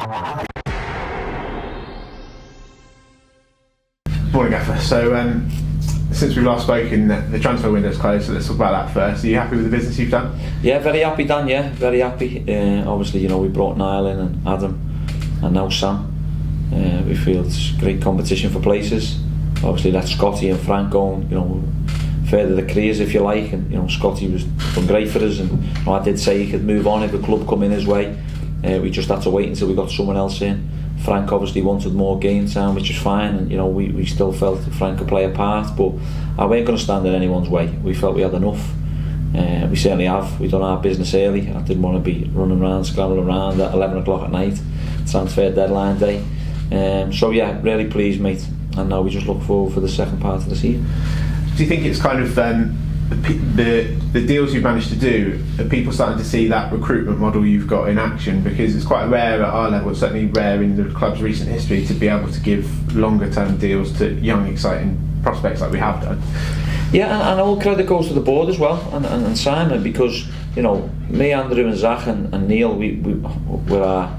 Morning, Gaffer. So, since we've last spoken, the transfer window's closed, so let's talk about that first. Are you happy with the business you've done? Yeah, very happy, Dan, yeah, very happy. Obviously, we brought Niall in and Adam and now Sam. We feel it's great competition for places. Obviously, let Scotty and Frank go and, further the careers, if you like. And, Scotty was done great for us, and I did say he could move on if the club come in his way. We just had to wait until we got someone else in. Frank obviously wanted more game time, which is fine, and we still felt that Frank could play a part, but I weren't going to stand in anyone's way. We felt we had enough. We certainly have. We've done our business early. I didn't want to be running around, scrambling around at 11 o'clock at night, transfer deadline day. So yeah, really pleased, mate, and now we just look forward for the second part of the season. Do you think it's kind of the deals you've managed to do, are people starting to see that recruitment model you've got in action? Because it's quite rare at our level, certainly rare in the club's recent history, to be able to give longer term deals to young exciting prospects like we have done. Yeah, and all credit goes to the board as well, and Simon, because me, Andrew and Zach and Neil, we're our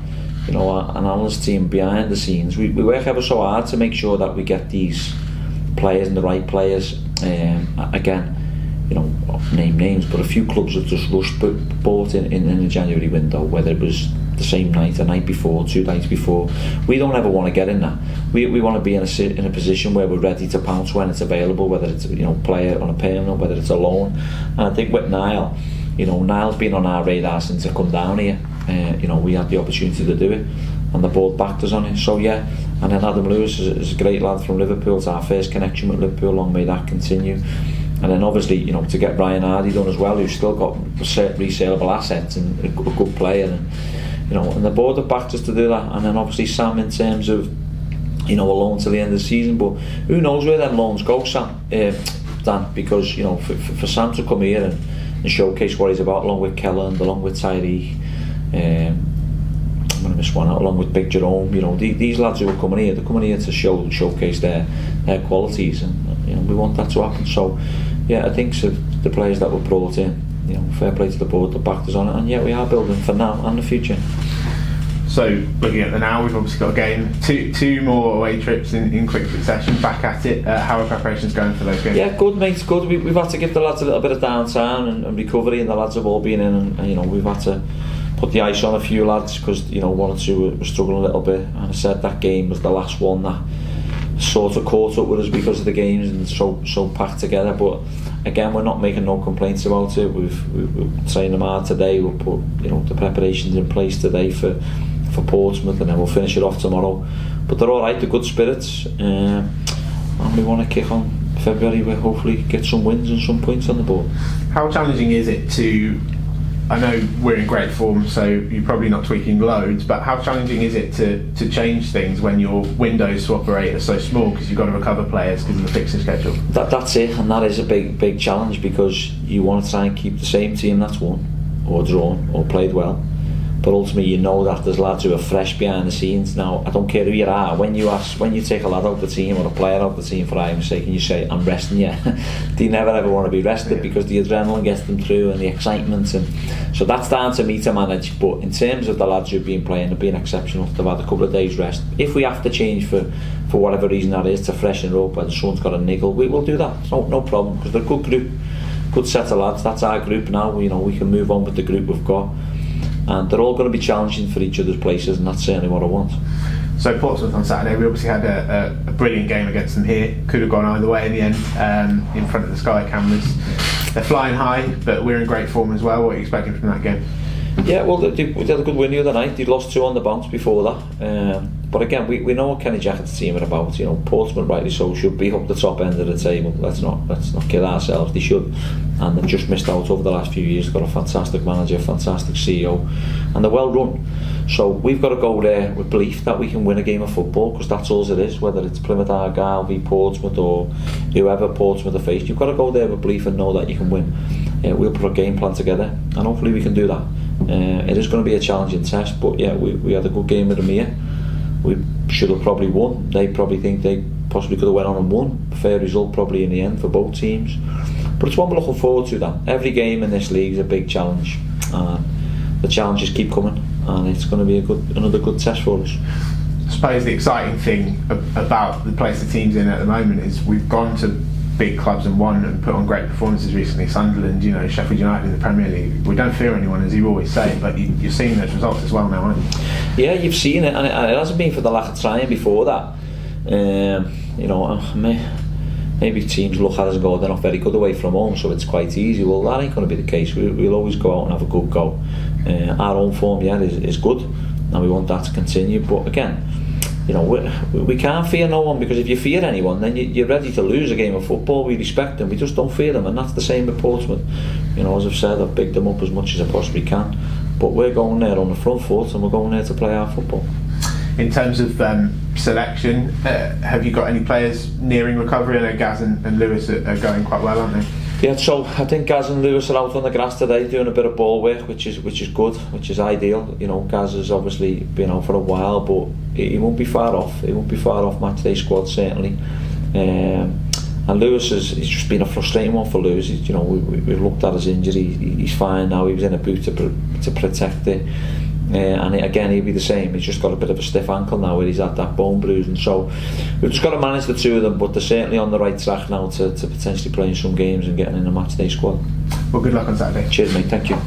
analyst team behind the scenes. We work ever so hard to make sure that we get these players and the right players. Again, name names, but a few clubs have just rushed bought in the January window, whether it was the same night, a night before, 2 nights before. We don't ever want to get in that. We want to be in a position where we're ready to pounce when it's available, whether it's player on a permanent, whether it's a loan. And I think with Niall, Niall's been on our radar since he come down here. We had the opportunity to do it, and the board backed us on it. So yeah, and then Adam Lewis is a great lad from Liverpool. It's our first connection with Liverpool. Long may that continue. And then obviously, to get Ryan Hardy done as well, who's still got resaleable assets and a good player, and the board have backed us to do that. And then obviously Sam, in terms of a loan till the end of the season, but who knows where them loans go, Sam, Dan, because for Sam to come here and showcase what he's about, along with Kelland, along with Tyreek, I'm going to miss one out, along with Big Jerome. These lads who are coming here, they're coming here to showcase their qualities, and we want that to happen. So yeah, I think so, the players that were brought in, fair play to the board that backed us on it, and yeah, we are building for now and the future. So looking at the now, we've obviously got a game, two more away trips in quick succession, back at it. How are preparations going for those games? Yeah, good, mate, good. We've had to give the lads a little bit of downtime and recovery, and the lads have all been in, and we've had to put the ice on a few lads because one or two were struggling a little bit, and I said that game was the last one that sort of caught up with us because of the games and so packed together. But again, we're not making no complaints about it. We're training them hard today. We'll put the preparations in place today for Portsmouth, and then we'll finish it off tomorrow. But they're all right, they're good spirits, and we want to kick on February where hopefully get some wins and some points on the board. How challenging is it to, I know we're in great form, so you're probably not tweaking loads, but how challenging is it to change things when your windows to operate are so small because you've got to recover players because of the fixing schedule? That's it, and that is a big challenge, because you want to try and keep the same team that's won or drawn or played well, but ultimately that there's lads who are fresh behind the scenes. Now, I don't care who you are, when you take a lad out of the team or a player out of the team for argument's sake and you say, I'm resting you, they never ever want to be rested, because the adrenaline gets them through and the excitement, and so that's down to me to manage. But in terms of the lads who've been playing, they've been exceptional. They've had a couple of days rest. If we have to change for whatever reason that is, to freshen it up, and someone's got a niggle, we will do that. No problem, because they're a good group, good set of lads. That's our group now. We can move on with the group we've got, and they're all going to be challenging for each other's places, and that's certainly what I want. So Portsmouth on Saturday, we obviously had a brilliant game against them here. Could have gone either way in the end, in front of the Sky cameras. They're flying high, but we're in great form as well. What are you expecting from that game? Yeah, well, they had a good win the other night. They lost 2 on the bounce before that. But again, we know what Kenny Jackett's team are about. Portsmouth, rightly so, should be up the top end of the table. Let's not kid ourselves. They should, and they've just missed out over the last few years. They've got a fantastic manager, fantastic CEO, and they're well run. So we've got to go there with belief that we can win a game of football, because that's all it is. Whether it's Plymouth, Argyle v Portsmouth, or whoever Portsmouth are faced, you've got to go there with belief and know that you can win. We'll put a game plan together, and hopefully we can do that. It is going to be a challenging test, but yeah, we had a good game with them here. We should have probably won. They probably think they possibly could have went on and won. Fair result probably in the end for both teams. But it's one we're looking forward to. That every game in this league is a big challenge. The challenges keep coming, and it's going to be another good test for us. I suppose the exciting thing about the place the team's in at the moment is we've gone to big clubs and won and put on great performances recently. Sunderland, Sheffield United in the Premier League. We don't fear anyone, as you always say, but you're seeing those results as well now, aren't you? Yeah, you've seen it, and it hasn't been for the lack of trying before that. Maybe teams look at us and go, they're not very good away from home, so it's quite easy. Well, that ain't going to be the case. We'll always go out and have a good go. Our own form, is good, and we want that to continue. But again, we can't fear no one, because if you fear anyone, then you're ready to lose a game of football. We respect them, we just don't fear them, and that's the same with Portsmouth. As I've said, I've bigged them up as much as I possibly can, but we're going there on the front foot, and we're going there to play our football. In terms of selection, have you got any players nearing recovery? I know Gaz and Lewis are going quite well, aren't they? Yeah, so I think Gaz and Lewis are out on the grass today doing a bit of ball work, which is good, which is ideal. Gaz has obviously been out for a while, but he won't be far off. He won't be far off match day squad, certainly. And Lewis it's just been a frustrating one for Lewis. We've looked at his injury. He's fine now. He was in a boot to protect it. And again, he'll be the same. He's just got a bit of a stiff ankle now where he's had that bone bruise, and so we've just got to manage the two of them, but they're certainly on the right track now to potentially playing some games and getting in a match day squad. Well, good luck on Saturday. Cheers, mate. Thank you.